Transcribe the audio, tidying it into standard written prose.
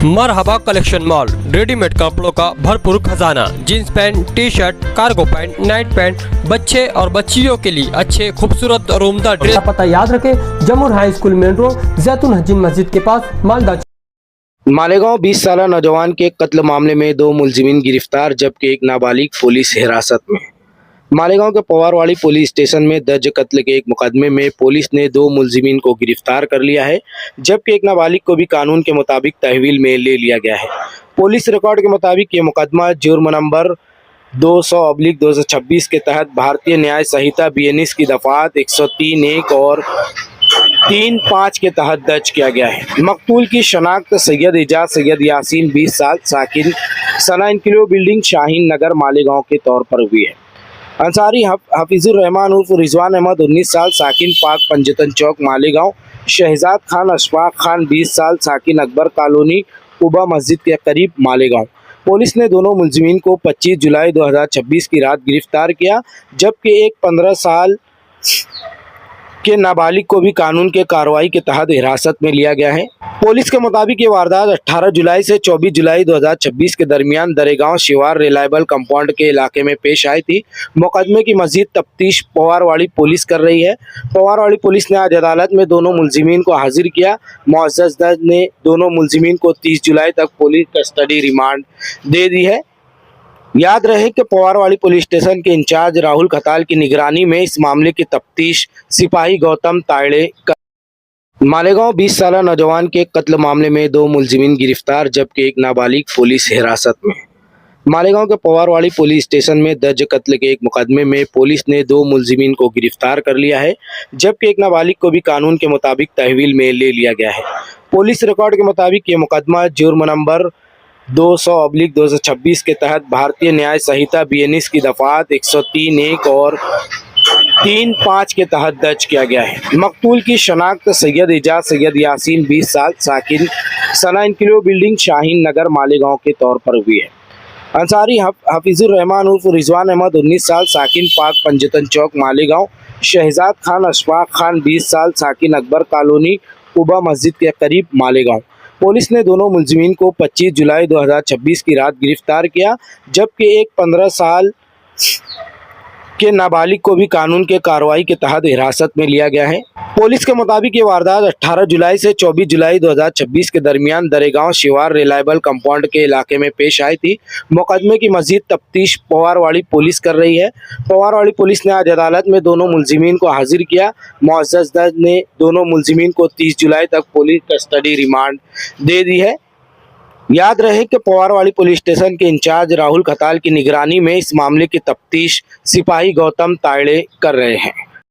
मरहबा collection mall, readymade कपड़ों का भरपूर खजाना। Jeans pant, T shirt, cargo pant, night pant, बच्चे और बच्चियों के लिए अच्छे खूबसूरत और उम्दा ड्रेस। पता याद रखें, जमुर हाई स्कूल मेन रोड, जैतून हजीन मस्जिद के पास, मालदा। मालेगांव 20 साल नौजवान के कत्ल मामले में 2 मुलजिमीन गिरफ्तार, जबकि एक नाबालिग पुलिस हिरासत में। मालेगांव के पवारवाड़ी पुलिस स्टेशन में दर्ज कत्ल के एक मुकदमे में पुलिस ने 2 मुलजिमीन को गिरफ्तार कर लिया है, जबकि एक नाबालिग को भी कानून के मुताबिक तहवील में ले लिया गया है। पुलिस रिकॉर्ड के मुताबिक ये मुकदमा जुर्म नंबर 200/226 के तहत भारतीय न्याय संहिता BNS की दफात 103(1) और 3(5) के तहत दर्ज किया गया है। मकतूल की शनाख्त सैयद एजाज सैयद यासीन 20 साल साकिन सना इनक्लेव बिल्डिंग शाहीन नगर मालेगांव के तौर पर हुई है। अंसारी हफीजुर रहमान उर्फ रिजवान अहमद 19 साल साकिन पाक पंजतन चौक मालेगांव। शहजाद खान अशफाक खान 20 साल साकिन अकबर कॉलोनी कुबा मस्जिद के करीब मालेगांव। पुलिस ने दोनों मुलजिमीन को 25 जुलाई 2026 की रात गिरफ्तार किया, जबकि एक 15 साल के नाबालिग को भी कानून के कार्रवाई के तहत हिरासत में लिया गया है। पुलिस के मुताबिक ये वारदात 18 जुलाई से 24 जुलाई 2026 के दरमियान दरेगांव शिवार रिलायबल कंपाउंड के इलाके में पेश आई थी। मुकदमे की मजीद तफ्तीश पवारवाड़ी पुलिस कर रही है। पवारवाड़ी पुलिस ने आज अदालत में दोनों मुलजिमीन को हाजिर किया। मुअज़्ज़ज़ जज ने दोनों मुलजिमीन को 30 जुलाई तक पुलिस कस्टडी रिमांड दे दी है। याद रहे कि पवारवाड़ी पुलिस स्टेशन के इंचार्ज राहुल खताल की निगरानी में इस मामले की तफ्तीश सिपाही गौतम तायड़े कर। मालेगांव 20 साल नौजवान के कत्ल मामले में 2 मुलजिमीन गिरफ्तार, जबकि एक नाबालिग पुलिस हिरासत में। मालेगांव के पवारवाड़ी पुलिस स्टेशन में दर्ज कत्ल के एक मुकदमे में पुलिस ने 2 मुलजिमीन को गिरफ्तार कर लिया है, जबकि एक नाबालिग को भी कानून के मुताबिक तहवील में ले लिया गया है। पुलिस रिकॉर्ड के मुताबिक ये मुकदमा जुर्म नंबर 200/226 के तहत भारतीय न्याय संहिता BNS की दफात 103(1) और 3(5) के तहत दर्ज किया गया है। मकतूल की शनाख्त सैयद एजाज सैयद यासीन 20 साल साकिन सना इनक्लेव बिल्डिंग शाहीन नगर मालेगांव के तौर पर हुई है। अंसारी हफीजुर रहमान उर्फ रिजवान अहमद 19 साल साकिन पाक पंजतन चौक मालेगांव। शहजाद खान अशफाक खान 20 साल साकिन अकबर कॉलोनी कुबा मस्जिद के करीब मालेगांव। पुलिस ने दोनों मुलजिमीन को 25 जुलाई 2026 की रात गिरफ्तार किया, जबकि एक 15 साल के नाबालिग को भी कानून के कार्रवाई के तहत हिरासत में लिया गया है। पुलिस के मुताबिक ये वारदात 18 जुलाई से 24 जुलाई 2026 के दरमियान दरेगांव शिवार रिलायबल कंपाउंड के इलाके में पेश आई थी। मुकदमे की मजीद तफ्तीश पवारवाड़ी पुलिस कर रही है। पवारवाड़ी पुलिस ने आज अदालत में दोनों मुलजिमीन को हाजिर किया। मुअज़्ज़ज़ जज ने दोनों मुलजिमीन को 30 जुलाई तक पुलिस कस्टडी रिमांड दे दी है। याद रहे कि पवारवाड़ी पुलिस स्टेशन के इंचार्ज राहुल खताल की निगरानी में इस मामले की तफ्तीश सिपाही गौतम तायड़े कर रहे हैं।